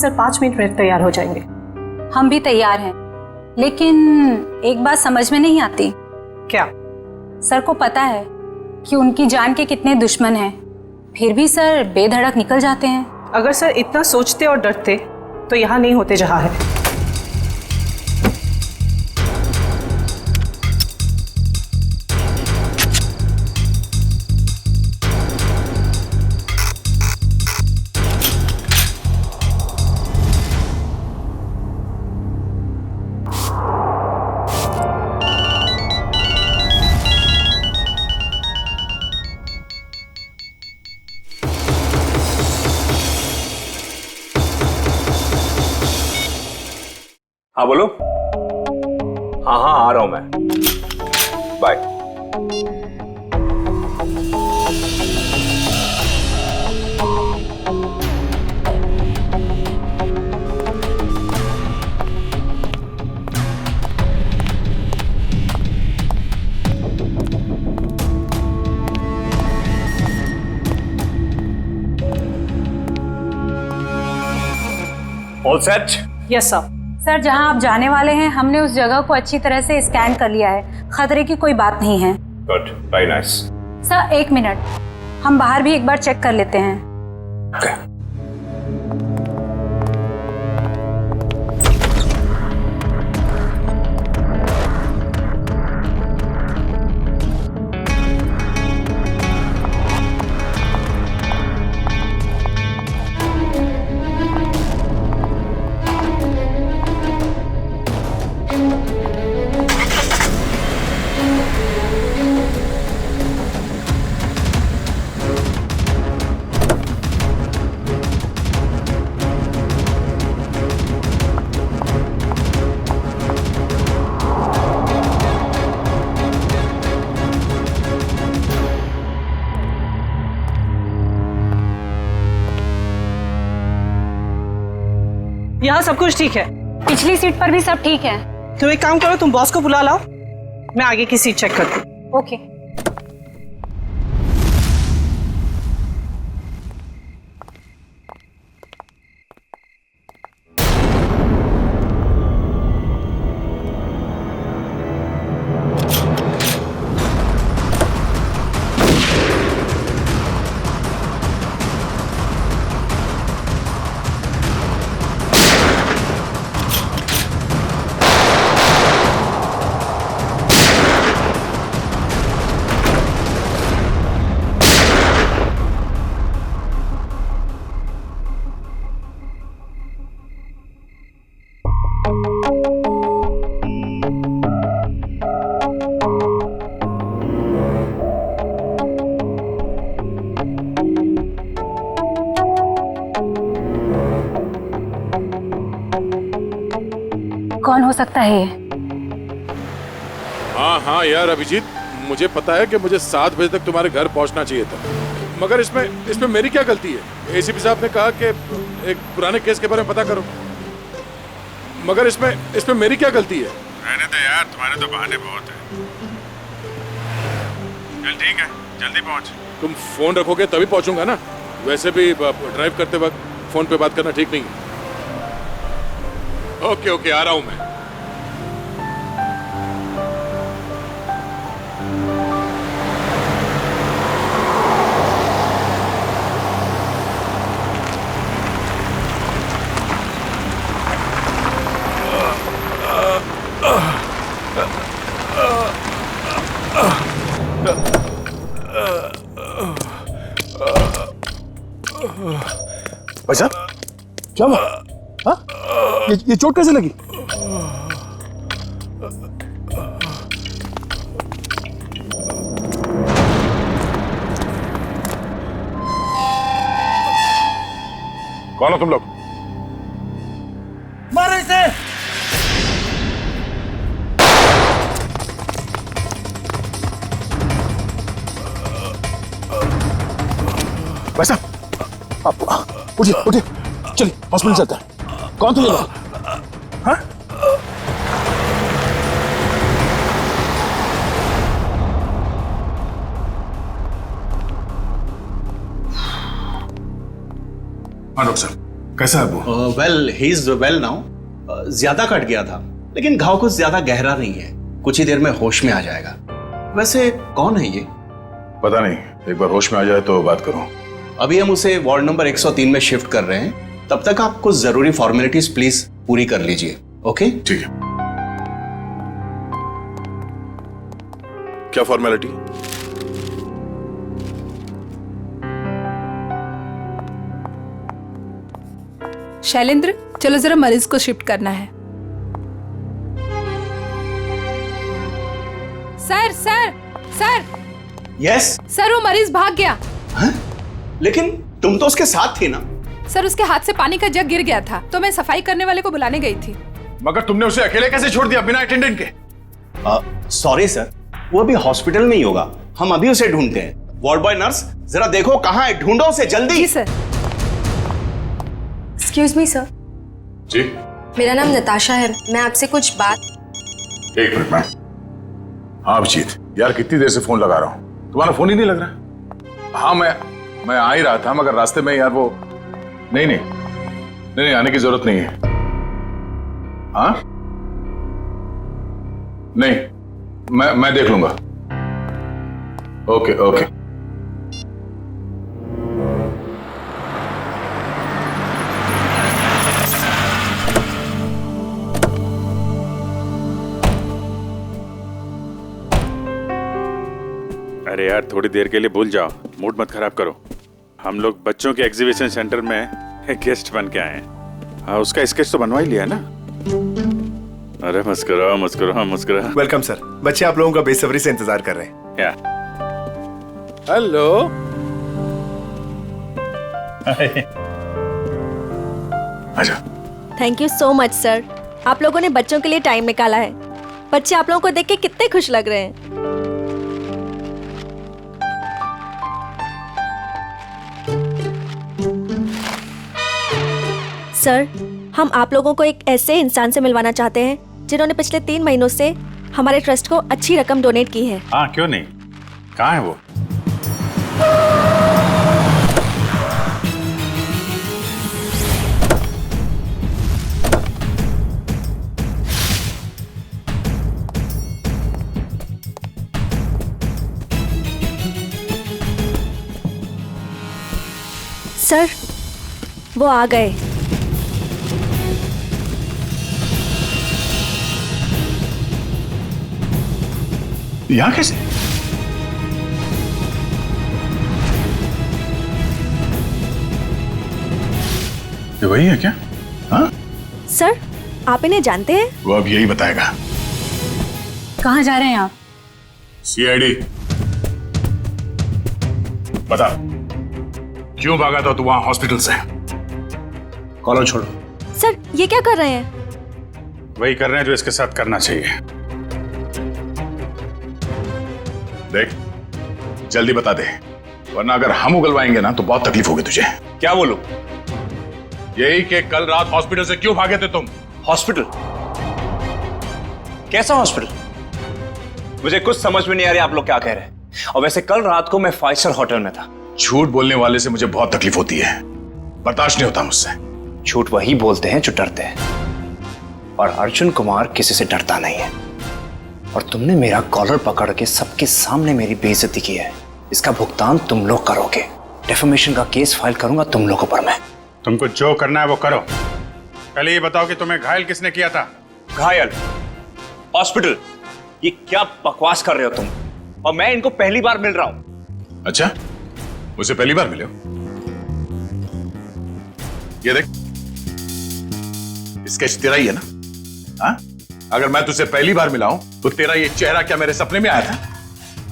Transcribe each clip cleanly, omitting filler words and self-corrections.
Sir 5 minute में तैयार हो जाएंगे। हम भी तैयार हैं, लेकिन एक बात समझ में नहीं आती। क्या? सर को पता है कि उनकी जान के कितने दुश्मन हैं, फिर भी सर बेधड़क निकल जाते हैं। अगर सर इतना सोचते और डरते तो यहाँ नहीं होते जहाँ है। हाँ बोलो। हाँ हाँ आ रहा हूं मैं, bye. All set? Yes sir. Sir जहां आप जाने वाले हैं हमने उस जगह को अच्छी तरह से स्कैन कर लिया है, खतरे की कोई बात नहीं है। Good, very nice. Sir 1 minute, हम बाहर भी एक बार चेक कर लेते हैं। Okay. यहाँ सब कुछ ठीक है। पिछली सीट पर भी सब ठीक है। तुम एक काम करो, तुम बॉस को बुला लाओ, मैं आगे की सीट चेक करती हूँ। ओके। कौन हो सकता है ये? हाँ हाँ यार अभिजीत, मुझे पता है कि मुझे 7 बजे तक तुम्हारे घर पहुंचना चाहिए था, मगर इसमें मेरी क्या गलती है? एसीपी साहब ने कहा कि एक पुराने केस के बारे में पता करो, मगर इसमें मेरी क्या गलती है? रहने दो यार, तुम्हारे तो बहाने बहुत हैं। चल ठीक है, जल्दी पहुंच। तुम फोन रखोगे तभी पहुंचूंगा ना, वैसे भी ड्राइव करते वक्त फोन पे बात करना ठीक नहीं है। ओके ओके, आ रहा हूं मैं। भाई साहब क्या हुआ? हाँ? ये चोट कैसे लगी? कौन हो तुम लोग? मारो इसे! भाई साहब आप उठिए उठिए, चलिए हॉस्पिटल चलते हैं। कौन थे ये लोग? हाँ? हाँ डॉक्टर साहब, कैसा है वो? Well he is well now. ज्यादा कट गया था, लेकिन घाव कुछ ज्यादा गहरा नहीं है, कुछ ही देर में होश में आ जाएगा। वैसे कौन है ये? पता नहीं, एक बार होश में आ जाए तो बात करूं। अभी हम उसे वार्ड नंबर 103 में शिफ्ट कर रहे हैं, तब तक आप कुछ जरूरी फॉर्मेलिटीज प्लीज पूरी कर लीजिए। ओके? ठीक है। क्या फॉर्मेलिटी? शैलेंद्र, चलो जरा मरीज को शिफ्ट करना है। Sir sir sir yes. Sir, वो मरीज भाग गया। लेकिन तुम तो उसके साथ थी ना? सर, उसके हाथ से पानी का जग गिर गया था, तो मैं सफाई करने वाले को बुलाने गई थी। मगर तुमने उसे अकेले कैसे छोड़ दिया बिना अटेंडेंट के? सॉरी सर, वो अभी हॉस्पिटल में ही होगा, हम अभी उसे ढूंढते हैं। वार्ड बॉय नर्स, जरा देखो कहाँ है, ढूंढो उसे जल्दी। जी सर। Excuse me sir. जी? मेरा नाम नताशा है, मैं आपसे कुछ बात। एक मिनट मैम। हाँ अभिजीत, यार कितनी देर से फोन लगा रहा हूँ, तुम्हारा फोन ही नहीं लग रहा। हाँ मैं आ ही रहा था, मगर रास्ते में यार वो नहीं आने की जरूरत नहीं है। हाँ नहीं, मैं देख लूंगा। Okay okay. अरे यार, थोड़ी देर के लिए भूल जाओ, मूड मत खराब करो। हम लोग बच्चों के एग्जीबिशन सेंटर में गेस्ट बन के आए हैं। हाँ, उसका स्केच तो बनवा ही लिया ना? अरे मुस्कुराओ मुस्कुराओ मुस्कुराओ। वेलकम सर, बच्चे आप लोगों का बेसब्री से इंतजार कर रहे हैं। क्या? हेलो। आजा। Thank you so much sir, आप लोगों ने बच्चों के लिए टाइम निकाला है। बच्चे आप लोगों को देख के कितने खुश लग रहे हैं। सर, हम आप लोगों को एक ऐसे इंसान से मिलवाना चाहते हैं जिन्होंने पिछले 3 महीनों से हमारे ट्रस्ट को अच्छी रकम डोनेट की है। हाँ, क्यों नहीं, कहाँ है वो? सर, वो आ गए। यहाँ कैसे? ये वही है क्या? हाँ? सर, आप इन्हें जानते हैं? वो अब यही बताएगा। कहाँ जा रहे हैं आप? सीआईडी। बता, क्यों भागा था तू वहां हॉस्पिटल से? कॉलर छोड़ो। सर, ये क्या कर रहे हैं? वही कर रहे हैं जो इसके साथ करना चाहिए। देख, जल्दी बता दे, वरना अगर हम उगलवाएंगे ना तो बहुत तकलीफ होगी तुझे। क्या बोलूं? यही कि कल रात हॉस्पिटल से क्यों भागे थे तुम? हॉस्पिटल? कैसा हॉस्पिटल? मुझे कुछ समझ में नहीं आ रही आप लोग क्या कह रहे हैं। और वैसे कल रात को मैं 5 स्टार होटल में था। झूठ बोलने वाले से मुझे बहुत तकलीफ होती है, बर्दाश्त नहीं होता मुझसे। झूठ वही बोलते हैं जो डरते हैं, और अर्जुन कुमार किसी से डरता नहीं है। और तुमने मेरा कॉलर पकड़ के सबके सामने मेरी बेइज्जती की है, इसका भुगतान तुम लोग करोगे। डेफेमेशन का केस फाइल करूंगा तुम लोगों पर मैं। तुमको जो करना है वो करो। पहले ये बताओ कि तुम्हें घायल किसने किया था? घायल? हॉस्पिटल? ये क्या बकवास कर रहे हो तुम? और मैं इनको पहली बार मिल रहा हूं। अच्छा, मुझे पहली बार मिले हो? ये देख, स्केच तेरा ही है ना? हाँ? अगर मैं तुझसे पहली बार मिला हूं तो तेरा ये चेहरा क्या मेरे सपने में आया था?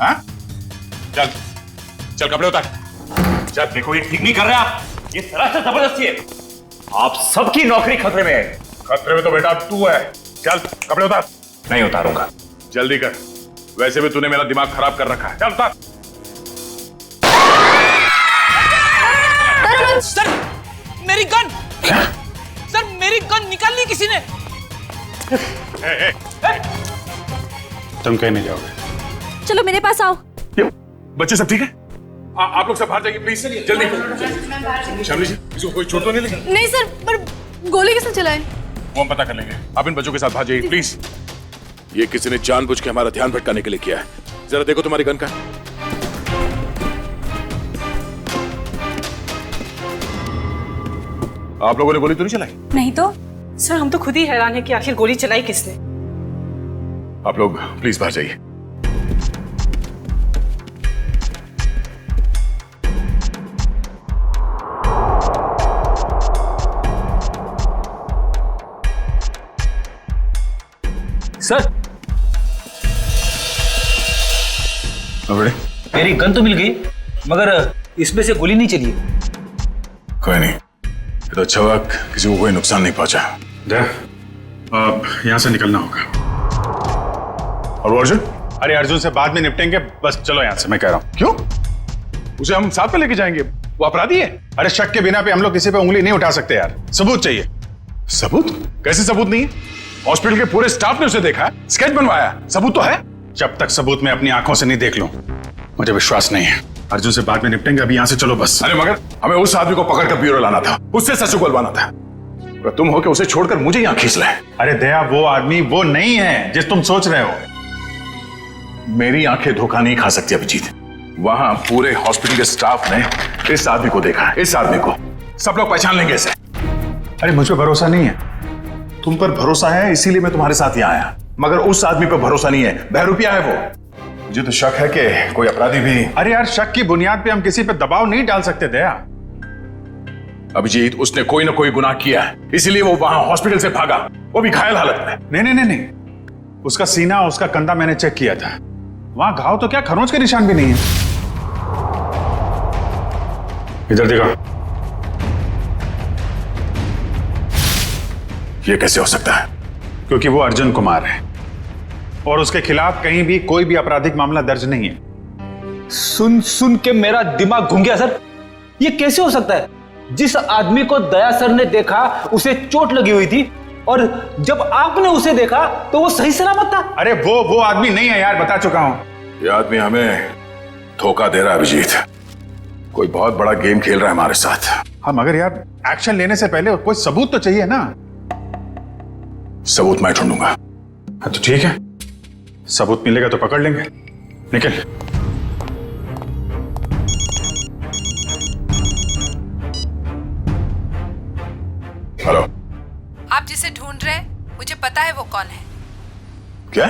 हाँ? चल चल कपड़े उतार। चल, देखो ये ठीक नहीं कर रहे आप, ये सरासर जबरदस्ती है। आप सबकी नौकरी खतरे में है। खतरे में तो बेटा तू है। चल कपड़े उतार। नहीं उतारूंगा। जल्दी कर, वैसे भी तूने मेरा दिमाग खराब कर रखा है। चल उतार। सर, मेरी गन! क्या? सर, मेरी गन निकाल ली किसी ने। तुम कहीं नहीं जाओगे। चलो मेरे पास आओ। बच्चे सब ठीक है? आप लोग सब बाहर जाइए प्लीज, जल्दी। शामली जी, किसी को कोई चोट तो नहीं लगी? नहीं सर, पर गोली किसने चलाई? वो हम पता कर लेंगे, आप इन बच्चों के साथ बाहर जाइए प्लीज। ये किसी ने जानबूझ के हमारा ध्यान भटकाने के लिए किया है। जरा देखो तुम्हारी गन का। आप लोगों ने गोली तो नहीं चलाई? नहीं तो। सर हम तो खुद ही हैरान है कि आखिर गोली चलाई किसने। आप लोग प्लीज बाहर जाइए। सर बड़े, मेरी गन तो मिल गई, मगर इसमें से गोली नहीं चली। कोई नहीं, ये तो अच्छा हुआ किसी को कोई नुकसान नहीं पहुंचा। अब यहाँ से निकलना होगा। और वो अर्जुन? अरे अर्जुन से बाद में निपटेंगे, बस चलो यहाँ से, मैं कह रहा हूँ। क्यों? उसे हम साथ में लेके जाएंगे, वो अपराधी है। अरे शक के बिना पे हम लोग किसी पे उंगली नहीं उठा सकते यार, सबूत चाहिए। सबूत? कैसे सबूत नहीं है? हॉस्पिटल के पूरे स्टाफ ने उसे देखा है, स्केच बनवाया, सबूत तो है। जब तक सबूत मैं अपनी आंखों से नहीं देख लूं, मुझे विश्वास नहीं है। अर्जुन से बाद में निपटेंगे, अभी यहाँ से चलो बस। अरे मगर हमें उस आदमी को पकड़कर ब्यूरो लाना था, उससे सच उगलवाना था। अगर तुम हो के उसे छोड़कर मुझे यहाँ खींच लाए। अरे दया, वो आदमी वो नहीं है जिस तुम सोच रहे हो। मेरी आंखें धोखा नहीं खा सकती अभिजीत। वहां पूरे हॉस्पिटल के स्टाफ ने इस आदमी को देखा, इस आदमी को सब लोग पहचान लेंगे इसे। अरे मुझ पर भरोसा नहीं है। तुम पर भरोसा है इसीलिए मैं तुम्हारे साथ यहाँ आया, मगर उस आदमी पर भरोसा नहीं है, बहरूपिया है वो। मुझे तो शक है कि कोई अपराधी भी। अरे यार, शक की बुनियाद पे हम किसी पे दबाव नहीं डाल सकते दया। अभिजीत, उसने कोई ना कोई गुनाह किया है, इसीलिए वो वहां हॉस्पिटल से भागा, वो भी घायल हालत में। नहीं नहीं नहीं नहीं, उसका सीना, उसका कंधा मैंने चेक किया था, वहां घाव तो क्या खरोंच के निशान भी नहीं है। इधर देखो। ये कैसे हो सकता है? क्योंकि वो अर्जुन कुमार है और उसके खिलाफ कहीं भी कोई भी आपराधिक मामला दर्ज नहीं है। सुन सुन के मेरा दिमाग घूम गया सर। ये कैसे हो सकता है? जिस आदमी को दया सर ने देखा उसे चोट लगी हुई थी, और जब आपने उसे देखा तो वो सही सलामत था। अरे वो आदमी नहीं है यार, बता चुका हूं। ये आदमी हमें धोखा दे रहा है अभिजीत, कोई बहुत बड़ा गेम खेल रहा है हमारे साथ। हाँ मगर यार, एक्शन लेने से पहले कोई सबूत तो चाहिए ना। सबूत मैं ढूंढूंगा। हाँ तो ठीक है, सबूत मिलेगा तो पकड़ लेंगे। निकल। हेलो। आप जिसे ढूंढ रहे हैं, मुझे पता है वो कौन है। क्या?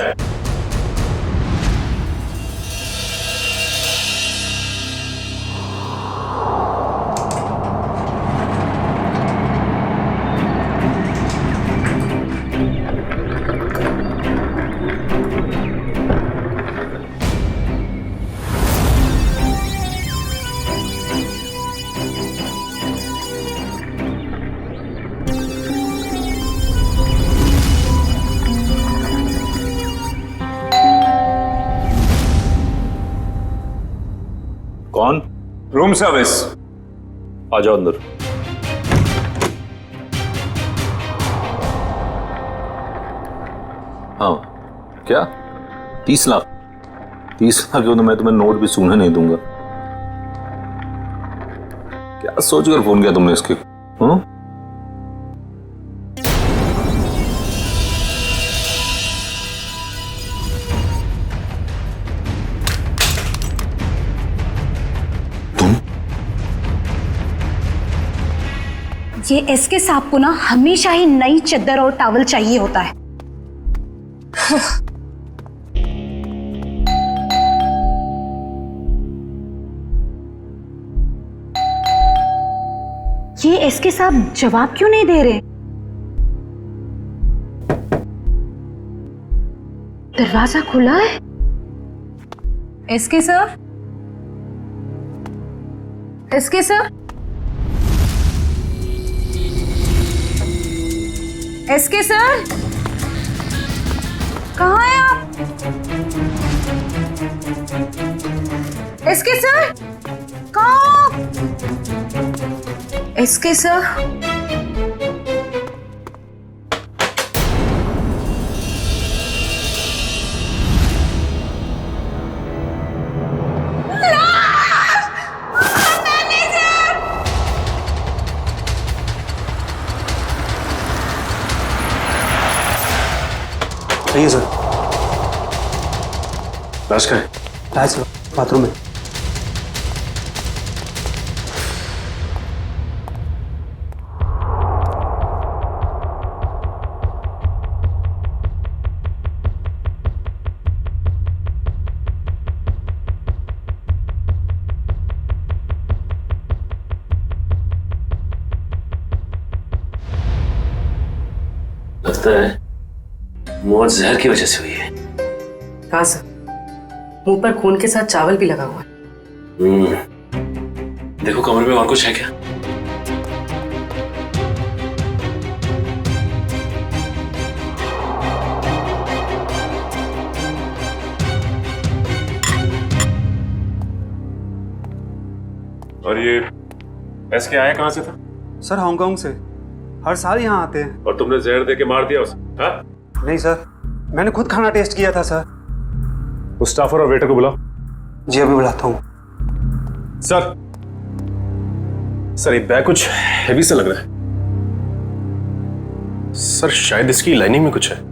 कौन? Room service. आ जाओ अंदर। हाँ क्या? 30 लाख? 30 लाख क्यों? तो मैं तुम्हें नोट भी सूंघने नहीं दूंगा। क्या सोचकर फोन किया तुमने इसके? हाँ? ये एसके साहब को ना हमेशा ही नई चद्दर और टॉवल चाहिए होता है। ये एसके साहब जवाब क्यों नहीं दे रहे? दरवाजा खुला है। SK sir, SK sir, SK sir, कहाँ हैं आप? एसके सर, कहाँ? एसके सर, चाहिए सर। राज का है? राज बाथरूम में। लगता है मौत जहर की वजह से हुई है। हाँ सर, मुंह पर खून के साथ चावल भी लगा हुआ है। देखो कमरे में और कुछ है क्या? और ये एसके आया कहां से था? सर हांगकांग से, हर साल यहाँ आते हैं। और तुमने जहर दे के मार दिया उसे? हाँ? नहीं सर, मैंने खुद खाना टेस्ट किया था सर। उस स्टाफर और वेटर को बुलाओ। जी अभी बुलाता हूँ। सर ये बैग कुछ हेवी सा लग रहा है। सर शायद इसकी लाइनिंग में कुछ है।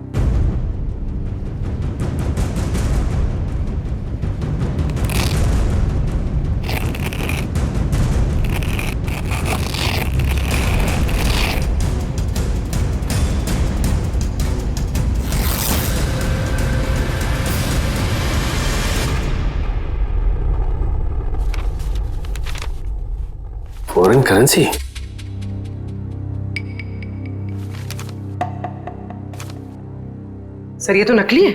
Foreign currency? सर ये तो नकली है।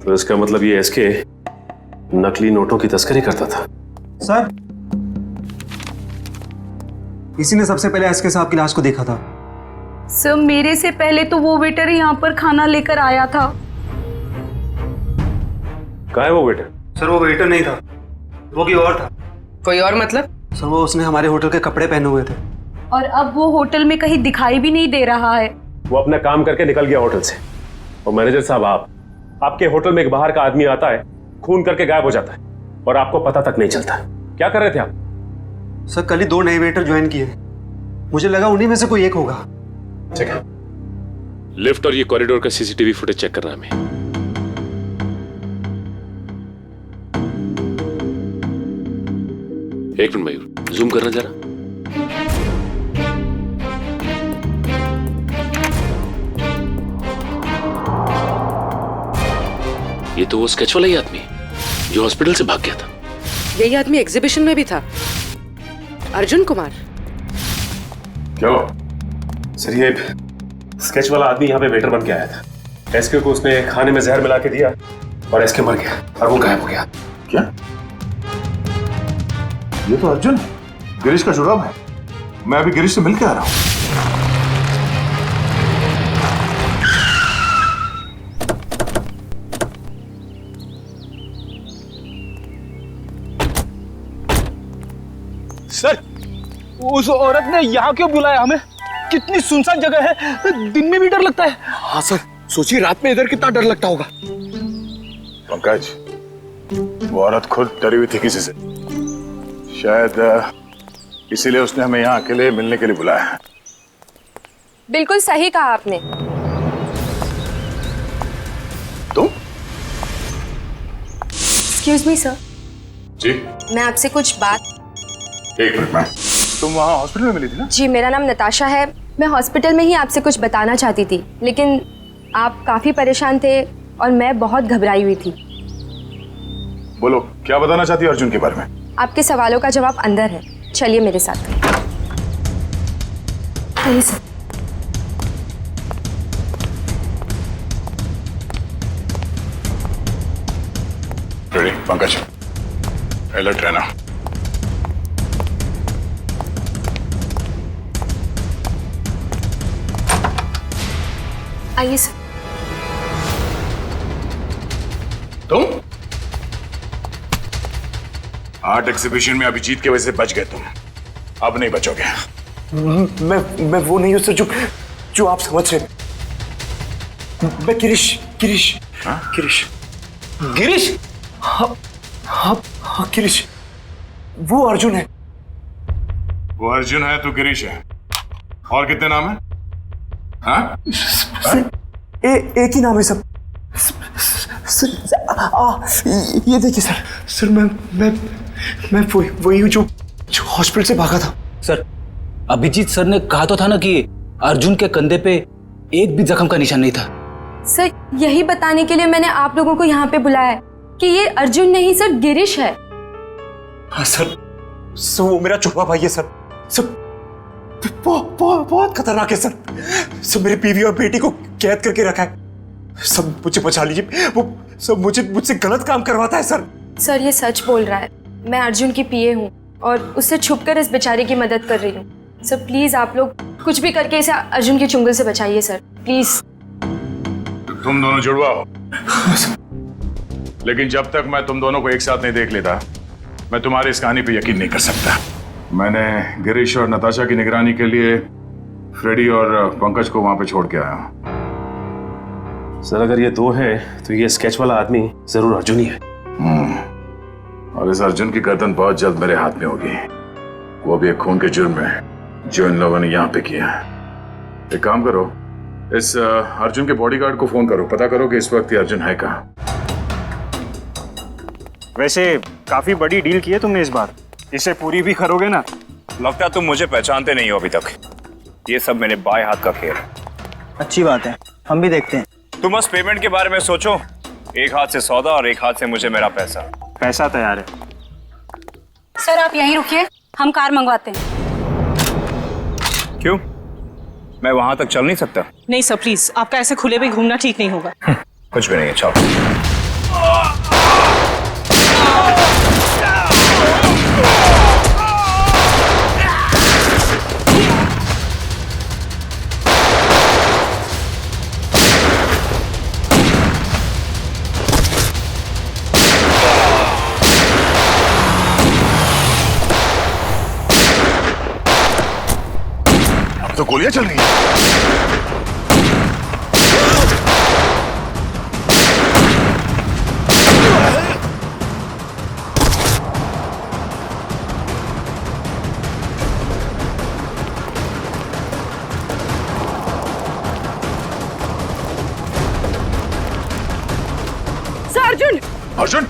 तो इसका मतलब ये एसके नकली नोटों की तस्करी करता था। सर इसी ने सबसे पहले एसके साहब की लाश को देखा था। सर मेरे से पहले तो वो वेटर यहाँ पर खाना लेकर आया था। कहाँ है वो वेटर? सर वो वेटर नहीं था, वो कोई और था। कोई और मतलब? सर वो उसने हमारे होटल के कपड़े पहने हुए थे। और अब वो होटल में कहीं दिखाई भी नहीं दे रहा है। वो अपना काम करके निकल गया होटल से। और मैनेजर साहब आपके होटल में एक बाहर का आदमी आता है, खून करके गायब हो जाता है और आपको पता तक नहीं चलता। क्या कर रहे थे आप? सर कल ही 2 नए वेटर ज्वाइन किए, मुझे लगा उन्हीं में से कोई एक होगा। ठीक है, लिफ्ट और ये कॉरिडोर का सीसीटीवी फुटेज चेक करना हमें। एक मिनट मयूर, जूम करना जरा। ये तो वो स्केच वाला ही आदमी जो हॉस्पिटल से भाग गया था। यही आदमी एग्जीबिशन में भी था, अर्जुन कुमार। क्या हुआ? सर ये स्केच वाला आदमी यहाँ पे वेटर बन के आया था। एसके को उसने खाने में जहर मिला के दिया और एसके मर गया और वो गायब हो गया। क्या? ये तो अर्जुन है, गिरीश का जुड़ाव है। मैं अभी गिरीश से मिलके आ रहा हूँ। सर उस औरत ने यहाँ क्यों बुलाया हमें? कितनी सुनसान जगह है, दिन में भी डर लगता है। हाँ सर, सोचिए रात में इधर कितना डर लगता होगा। पंकज, वो औरत खुद डरी हुई थी किसी से, शायद इसीलिए उसने हमें यहाँ अकेले मिलने के लिए बुलाया है। बिल्कुल सही कहा आपने। तुम? Excuse me sir. जी? मैं आपसे कुछ बात। एक मिनट मैम, तुम वहाँ हॉस्पिटल में मिली थी ना? जी मेरा नाम नताशा है। मैं हॉस्पिटल में ही आपसे कुछ बताना चाहती थी, लेकिन आप काफी परेशान थे और मैं बहुत घबराई हुई थी। बोलो, क्या बताना चाहती हो अर्जुन के बारे में? आपके सवालों का जवाब अंदर है, चलिए मेरे साथ। आइए सर। रेडी पंकज, अलर्ट रहना। आइए सर। तुम आर्ट एग्जीबिशन में अभिजीत की वजह से बच गए, तुम अब नहीं बचोगे। मैं वो नहीं हूं सर जो आप समझ रहे। मैं गिरीश। हाँ? गिरीश? हाँ गिरीश, वो अर्जुन है। वो अर्जुन है तो गिरीश है। और कितने नाम है? हाँ? एक ही नाम है सब। ये देखिए सर मैं वही हूँ जो हॉस्पिटल से भागा था। सर, अभिजीत सर ने कहा तो था ना कि अर्जुन के कंधे पे एक भी जख्म का निशान नहीं था। सर यही बताने के लिए मैंने आप लोगों को यहाँ पे बुलाया है कि ये अर्जुन नहीं सर, गिरीश है। हाँ सर, वो मेरा छुपा भाई है सर। बहुत खतरनाक है सर। मेरी बीवी और बेटी को कैद करके रखा है। सब मुझे बचा लीजिए, वो सब मुझसे गलत काम करवाता है सर। सर ये सच बोल रहा है। मैं अर्जुन की पीए हूँ और उससे छुपकर इस बेचारे की मदद कर रही हूँ। सर प्लीज आप लोग कुछ भी करके इसे अर्जुन के चुंगल से बचाइए सर, प्लीज। तुम दोनों जुड़वा हो, लेकिन जब तक मैं तुम दोनों को एक साथ नहीं देख लेता मैं तुम्हारी इस कहानी पे यकीन नहीं कर सकता। मैंने गिरीश और नताशा की निगरानी के लिए फ्रेडी और पंकज को वहां पे छोड़ के आया हूं। सर अगर ये दो हैं तो ये स्केच वाला आदमी जरूर अर्जुन ही है। और इस अर्जुन की गर्दन बहुत जल्द मेरे हाथ में होगी, वो भी एक खून के जुर्म में जो इन लोगों ने यहाँ पे किया। एक काम करो, इस अर्जुन के बॉडीगार्ड को फोन करो, पता करो कि इस वक्त ये अर्जुन है कहाँ। वैसे काफी बड़ी डील की है तुमने इस बार, इसे पूरी भी करोगे ना? लगता तुम मुझे पहचानते नहीं हो अभी तक। ये सब मेरे बाएं हाथ का खेल। अच्छी बात है, हम भी देखते हैं। तुम बस पेमेंट के बारे में सोचो, एक हाथ से सौदा और एक हाथ से मुझे मेरा पैसा। पैसा तैयार है। सर आप यहीं रुकिए, हम कार मंगवाते हैं। क्यों, मैं वहां तक चल नहीं सकता? नहीं सर प्लीज, आपका ऐसे खुले में घूमना ठीक नहीं होगा। कुछ भी नहीं है, चलो। तो गोलियां चल रही हैं। सर अर्जुन! अर्जुन!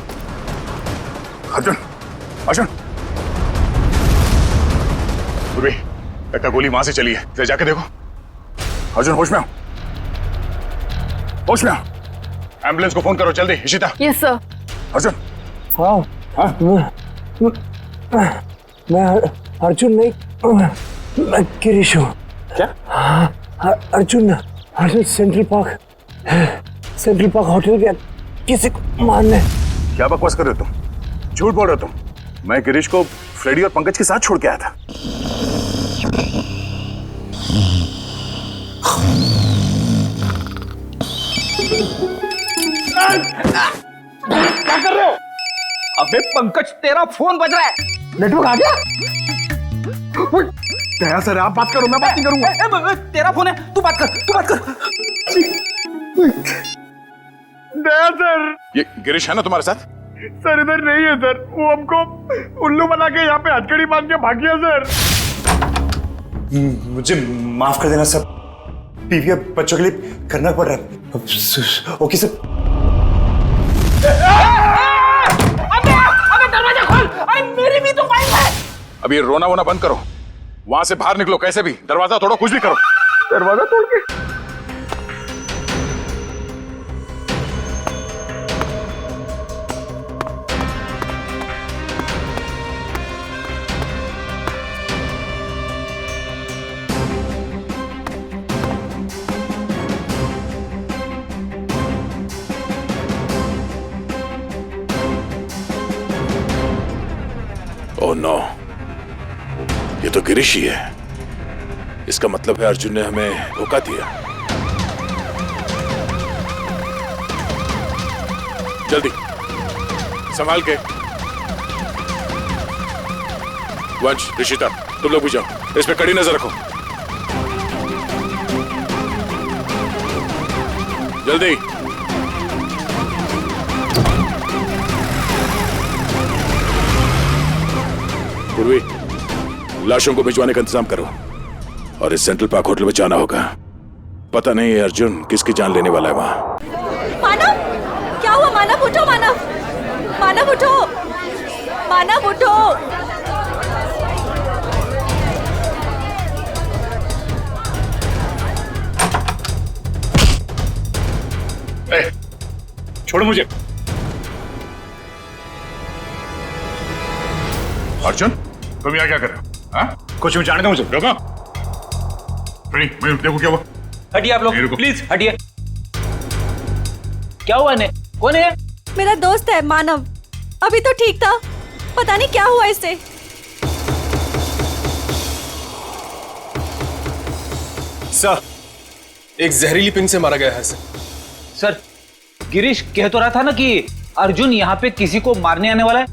अर्जुन! अर्जुन! पूर्वी, एक गोली वहां से चली है, जरा जाके देखो। अर्जुन होश में आओ, होश में आओ। एम्बुलेंस को फोन करो जल्दी। इशिता। Yes sir. अर्जुन। मैं अर्जुन नहीं, मैं गिरीश हूँ। क्या? अर्जुन सेंट्रल पार्क होटल गया किसी को मारने। क्या बकवास कर रहे हो तुम? झूठ बोल रहे हो तुम। मैं गिरीश को फ्रेडी और पंकज के साथ छोड़ के आया था। क्या कर रहे हो? अबे पंकज, तेरा फोन बज रहा है। नेटवर्क आ गया? दया सर आप बात करो, मैं बात नहीं करूंगा। तेरा फोन है, तू बात कर। दया सर। ये गिरीश है ना तुम्हारे साथ? सर इधर नहीं है सर, वो हमको उल्लू बना के यहाँ पे हथकड़ी बांध के भाग गया सर। मुझे माफ कर देना सर, बीवी और बच्चों के लिए करना पड़ रहा है। Okay sir. अबे दरवाजा खोल, अरे मेरी भी तो वाइफ है। अब ये रोना वोना बंद करो, वहां से बाहर निकलो कैसे भी, दरवाजा तोड़ो, कुछ भी करो। दरवाजा तोड़ के? ओह नो, ये तो गिरीश ही है। इसका मतलब है अर्जुन ने हमें धोखा दिया। जल्दी संभाल के। वंश, ऋषिता, तुम लोग भी जाओ, इस पे कड़ी नजर रखो। जल्दी। पूर्वी, लाशों को भिजवाने का इंतजाम करो और इस सेंट्रल पार्क होटल में जाना होगा। पता नहीं है अर्जुन किसकी जान लेने वाला है वहां। मानव, क्या हुआ? मानव उठो, मानव, मानव उठो, मानव उठो। छोड़ो मुझे। अर्जुन, तुम यहाँ क्या कर रहे हो? हाँ? कुछ भी जानते हो मुझे? रोको। देखो क्या हुआ। हटिए आप लोग, प्लीज हटिए। क्या हुआ इन्हें? कौन है? मेरा दोस्त है मानव, अभी तो ठीक था, पता नहीं क्या हुआ इसे। सर, एक जहरीली पिन से मारा गया है इसे। सर, गिरीश कह तो रहा था ना कि अर्जुन यहाँ पे किसी को मारने आने वाला है।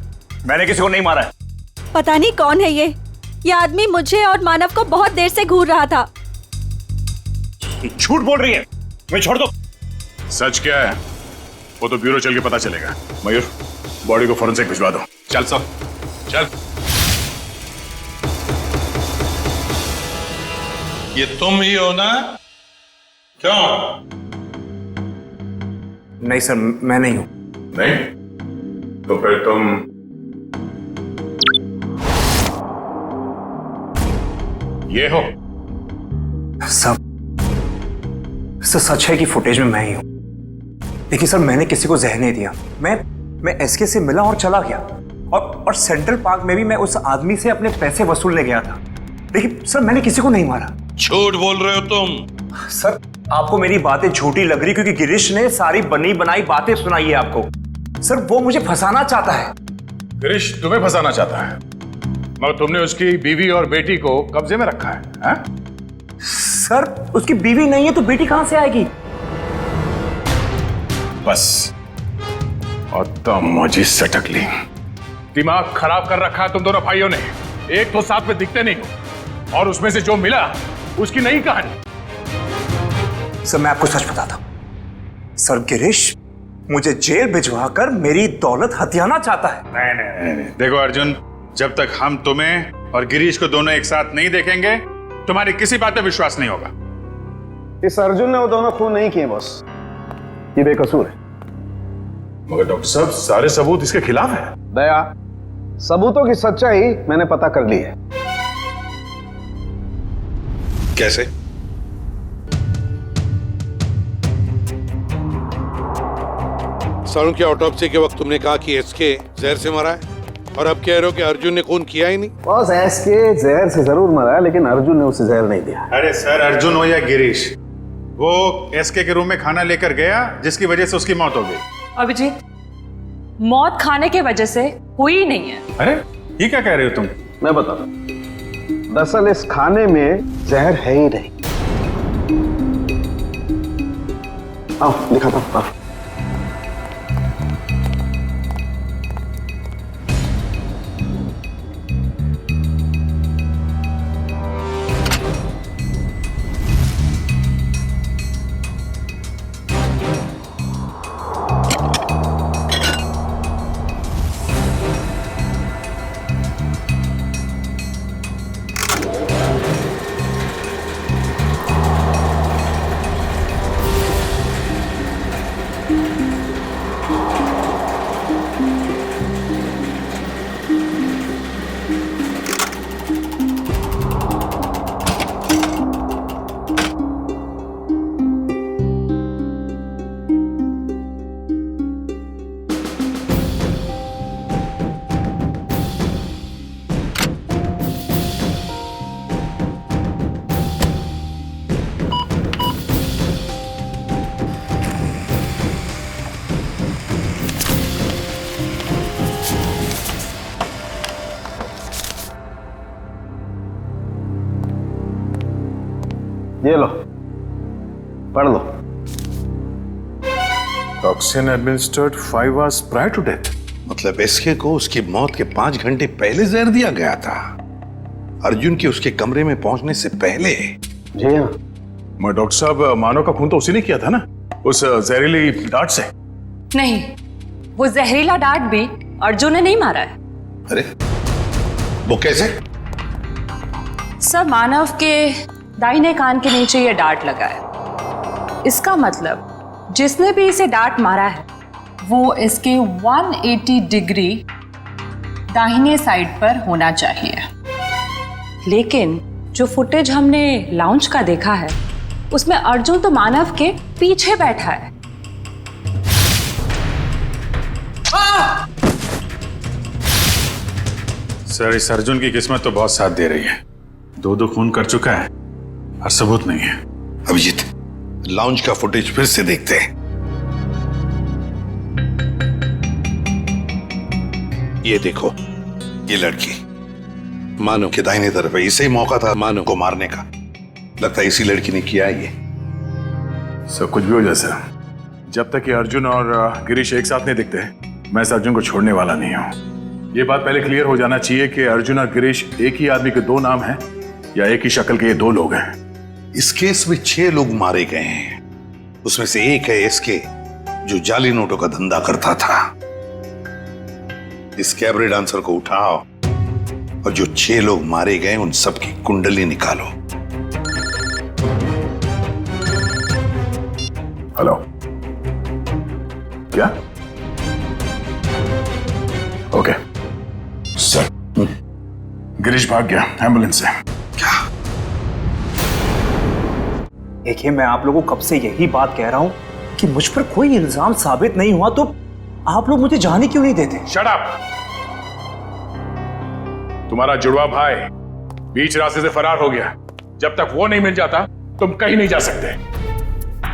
मैंने किसी को नहीं मारा है। पता नहीं कौन है ये आदमी मुझे और मानव को बहुत देर से घूर रहा था। झूठ बोल रही है, मैं छोड़ दो। सच क्या है वो तो ब्यूरो चल के पता चलेगा। मयूर, बॉडी को फॉरेंसिक भिजवा दो। चल सब, चल। ये तुम ही हो ना? क्यों? नहीं सर, मैं नहीं हूं। नहीं? तो फिर तुम ये हो? सब सच है कि फुटेज में मैं ही हूं। देखिए सर, मैंने किसी को जहर नहीं दिया। मैं एसके से मिला और चला गया, और सेंट्रल पार्क में भी मैं उस आदमी से अपने पैसे वसूलने गया था। देखिए सर, मैंने किसी को नहीं मारा। झूठ बोल रहे हो तुम। सर, आपको मेरी बातें झूठी लग रही क्योंकि गिरीश ने सारी बनी बनाई बातें सुनाई है आपको। सर, वो मुझे फंसाना चाहता है। गिरीश तुम्हें फंसाना चाहता है, मगर तुमने उसकी बीवी और बेटी को कब्जे में रखा है, हा? सर, उसकी बीवी नहीं है तो बेटी कहां से आएगी? बस, और तुम मुझे सटक ली। दिमाग खराब कर रखा है तुम दोनों भाइयों ने। एक तो साथ में दिखते नहीं हो, और उसमें से जो मिला उसकी नई कहानी। सर, मैं आपको सच बताता हूं। सर, गिरीश मुझे जेल भिजवा कर मेरी दौलत हथियाना चाहता है। नहीं। देखो अर्जुन, जब तक हम तुम्हें और गिरीश को दोनों एक साथ नहीं देखेंगे, तुम्हारी किसी बात पे विश्वास नहीं होगा। इस अर्जुन ने वो दोनों खून नहीं किए बॉस, ये बेकसूर है। मगर डॉक्टर साहब, सारे सबूत इसके खिलाफ है। दया, सबूतों की सच्चाई मैंने पता कर ली है। कैसे? सारुण की ऑटोप्सी के वक्त तुमने कहा कि एसके जहर से मरा है, और अब कह रहे हो कि अर्जुन ने खून किया ही नहीं। बॉस, एसके जहर से जरूर मरा है, लेकिन अर्जुन ने उसे जहर नहीं दिया। अरे सर, अर्जुन हो या गिरीश, वो एसके के रूम में खाना लेकर गया जिसकी वजह से उसकी मौत हो गई। अभिजीत, मौत खाने के वजह से हुई ही नहीं है। अरे ये क्या कह रहे हो तुम? मैं बताता हूं, दरअसल इस खाने में जहर है ही नहीं। आओ दिखाता हूं। ये लो, पढ़ लो। Toxin administered 5 hours prior to death। मतलब एसके को उसकी मौत के 5 घंटे पहले जहर दिया गया था, अर्जुन के उसके कमरे में पहुंचने से पहले। जी हाँ। मैं डॉक्टर साहब, मानव का खून तो उसी ने किया था ना, उस जहरीली डांट से? नहीं, वो जहरीला डांट भी अर्जुन ने नहीं मारा है। अरे वो कैसे? सर, मानव के दाहिने कान के नीचे ये डांट लगा है। इसका मतलब जिसने भी इसे डांट मारा है वो इसके 180 डिग्री दाहिने साइड पर होना चाहिए। लेकिन जो फुटेज हमने लाउंज का देखा है उसमें अर्जुन तो मानव के पीछे बैठा है। सर, इस अर्जुन की किस्मत तो बहुत साथ दे रही है। 2 खून कर चुका है और सबूत नहीं है। अभिजीत, लाउंज का फुटेज फिर से देखते हैं। ये देखो, ये लड़की मानव के दाहिने तरफ है। इसे ही मौका था मानव को मारने का। लगता है इसी लड़की ने किया है ये। सब कुछ भी हो जाए सर, जब तक ये अर्जुन और गिरीश एक साथ नहीं दिखते मैं इस अर्जुन को छोड़ने वाला नहीं हूं। ये बात पहले क्लियर हो जाना चाहिए कि अर्जुन और गिरीश एक ही आदमी के 2 नाम हैं या एक ही शक्ल के ये 2 लोग हैं। इस केस में 6 लोग मारे गए हैं। उसमें से एक है एसके, जो जाली नोटों का धंधा करता था। इस कैबरे डांसर को उठाओ और जो 6 लोग मारे गए उन सबकी कुंडली निकालो। हेलो, क्या? ओके सर, गिरीश भाग गया एम्बुलेंस से। देखिए, मैं आप लोगों को कब से यही बात कह रहा हूं कि मुझ पर कोई इल्जाम साबित नहीं हुआ तो आप लोग मुझे जाने क्यों नहीं देते? Shut up! तुम्हारा जुड़वा भाई बीच रास्ते से फरार हो गया। जब तक वो नहीं मिल जाता तुम कहीं नहीं जा सकते।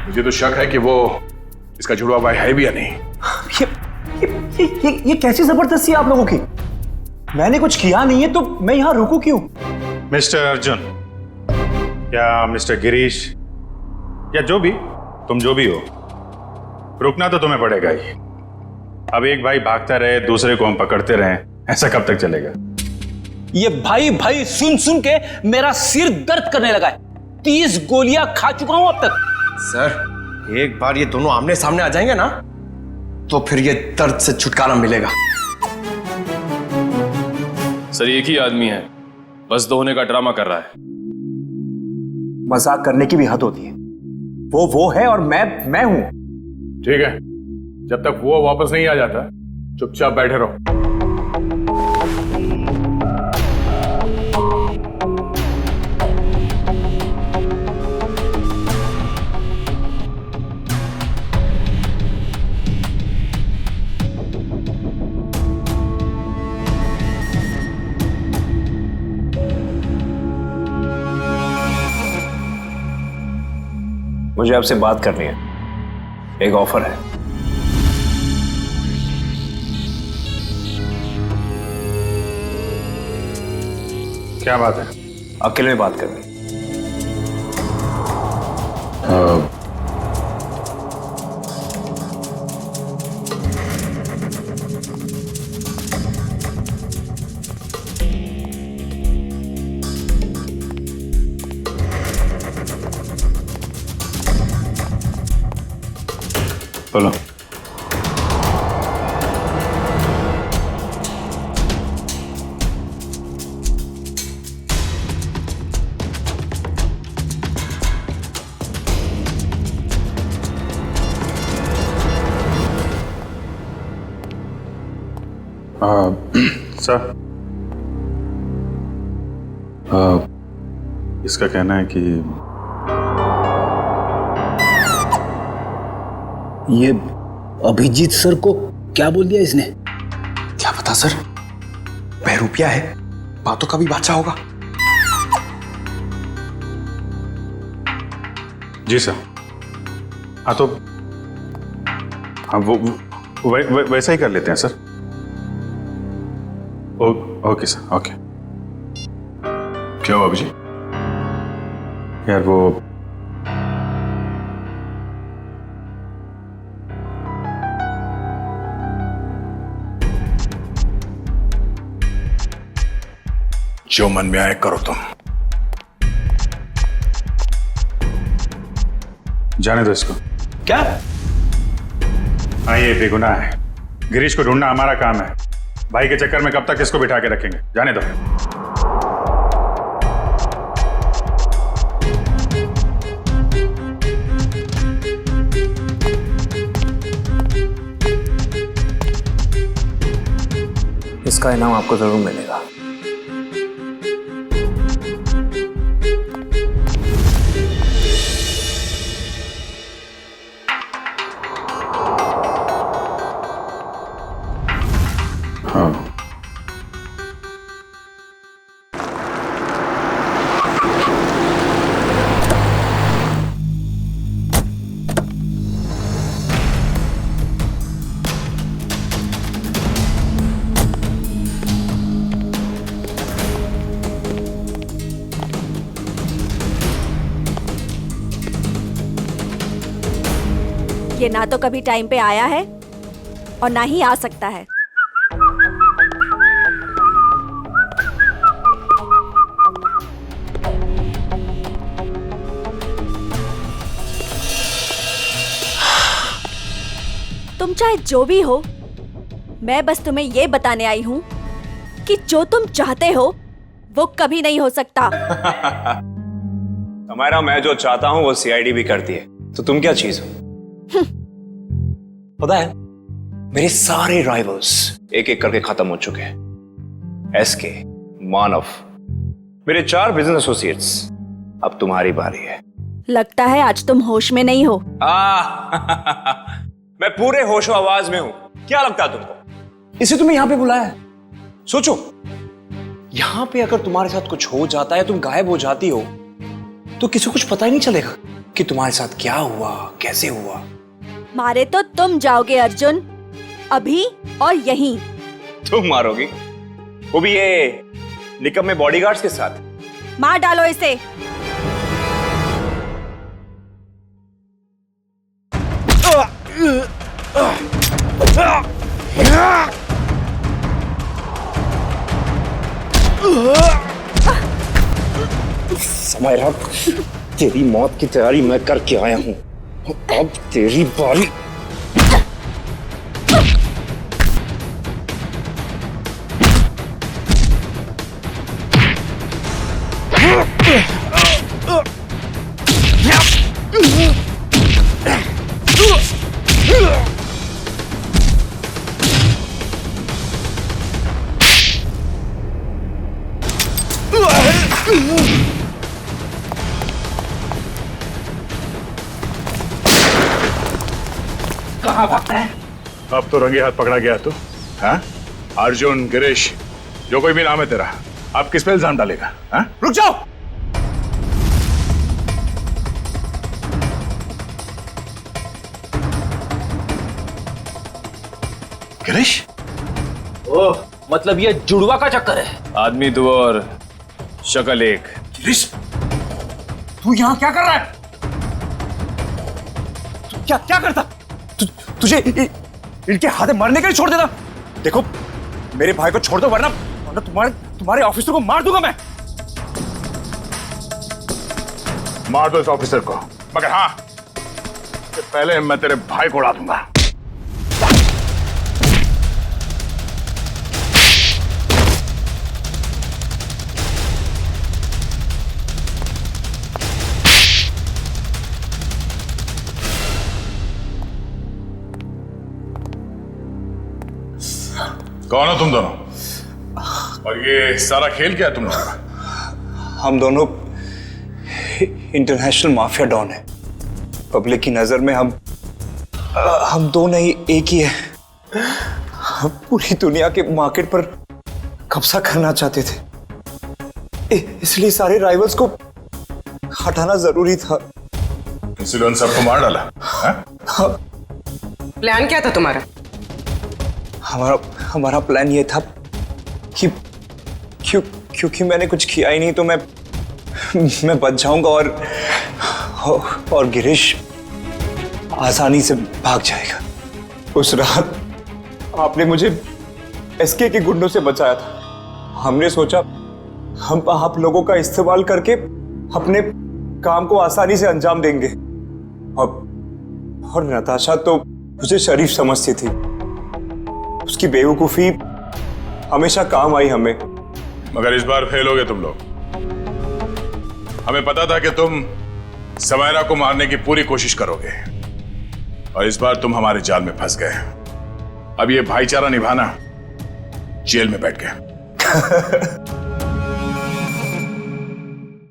मुझे तो शक है कि वो इसका जुड़वा भाई है भी या नहीं। ये कैसी जबरदस्ती है आप लोगों की? मैंने कुछ किया नहीं है तो मैं यहां रुकूं क्यों? मिस्टर अर्जुन या मिस्टर गिरीश या जो भी, तुम जो भी हो, रुकना तो तुम्हें पड़ेगा ही। अब एक भाई भागता रहे, दूसरे को हम पकड़ते रहे, ऐसा कब तक चलेगा? ये भाई भाई सुन सुन के मेरा सिर दर्द करने लगा है। 30 गोलियां खा चुका हूं अब तक। सर, एक बार ये दोनों आमने सामने आ जाएंगे ना तो फिर ये दर्द से छुटकारा मिलेगा। सर, एक ही आदमी है, बस 2 होने का ड्रामा कर रहा है। मजाक करने की भी हद होती है। वो है और मैं हूं। ठीक है, जब तक वो वापस नहीं आ जाता चुपचाप बैठे रहो। मुझे आपसे बात करनी है, एक ऑफर है। क्या बात है? अकेले में बात करनी। बोलो। सर, इसका कहना है कि ये अभिजीत सर को क्या बोल दिया इसने? क्या पता सर, बहरूपिया है, बातों का भी बादशाह होगा। जी सर। हाँ तो हाँ वो वैसा ही कर लेते हैं सर। Okay sir, okay. क्या हुआ अभिजीत? यार वो जो मन में आए करो तुम। जाने दो इसको। क्या? हाँ, ये बेगुनाह है। गिरीश को ढूंढना हमारा काम है। भाई के चक्कर में कब तक इसको बिठा के रखेंगे? जाने दो। इसका इनाम आपको जरूर मिलेगा। हाँ, ये ना तो कभी टाइम पे आया है और ना ही आ सकता है। तुम चाहे जो भी हो, मैं बस तुम्हें ये बताने आई हूँ कि जो तुम चाहते हो वो कभी नहीं हो सकता। हमारा मैं जो चाहता हूँ वो सीआईडी भी करती है, तो तुम क्या चीज हो? पता है, मेरे सारे राइवल्स एक एक करके खत्म हो चुके हैं। एसके, मानव, मेरे 4 बिजनेस एसोसिएट्स, अब तुम्हारी बारी है। लगता है आज तुम होश में नहीं हो। मैं पूरे होशो आवाज में हूं। क्या लगता है तुमको? इसे तुम्हें यहां पे बुलाया है। सोचो, यहां पे अगर तुम्हारे साथ कुछ हो जाता है, तुम गायब हो जाती हो, तो किसी को कुछ पता ही नहीं चलेगा कि तुम्हारे साथ क्या हुआ, कैसे हुआ। मारे तो तुम जाओगे अर्जुन, अभी और यहीं। तुम मारोगी? वो भी ये निकम्मे बॉडीगार्ड्स के साथ? मार डालो इसे। समायरा, तेरी मौत की तैयारी मैं करके आया हूं, अब तेरी बारी। कहाँ भागता है? अब तो रंगे हाथ पकड़ा गया तू। हाँ? अर्जुन, गिरीश, जो कोई भी नाम है तेरा, अब किस पे इल्जाम डालेगा? हाँ? रुक जाओ! गिरीश? ओह, मतलब ये जुड़वा का चक्कर है। आदमी 2 और शक्ल 1। गिरीश, तू यहाँ क्या कर रहा है? तू क्या करता? तुझे इनके हाथे मरने के लिए छोड़ देता? देखो, मेरे भाई को छोड़ दो, वरना तुम्हारे ऑफिसर को मार दूंगा मैं। मार दो इस ऑफिसर को, मगर हाँ, पहले मैं तेरे भाई को उड़ा दूंगा। कौन हो तुम दोनों? और ये सारा खेल क्या है तुम लोगों का? हम दोनों इंटरनेशनल माफिया डॉन हैं। पब्लिक की नजर में हम दो नहीं, एक ही है। हम पूरी दुनिया के मार्केट पर कब्जा करना चाहते थे, इसलिए सारे राइवल्स को हटाना जरूरी था। इसलिए उन सबको मार डाला? हाँ। प्लान क्या था तुम्हारा? हमारा प्लान ये था कि क्योंकि मैंने कुछ किया ही नहीं, तो मैं बच जाऊंगा और गिरीश आसानी से भाग जाएगा। उस रात आपने मुझे एसके के गुंडों से बचाया था। हमने सोचा हम आप लोगों का इस्तेमाल करके अपने काम को आसानी से अंजाम देंगे, और नताशा तो मुझे शरीफ समझती थी। उसकी बेवकूफी हमेशा काम आई हमें। मगर इस बार फेल हो गए तुम लोग। हमें पता था कि तुम समायरा को मारने की पूरी कोशिश करोगे, और इस बार तुम हमारे जाल में फंस गए। अब ये भाईचारा निभाना जेल में बैठ गया।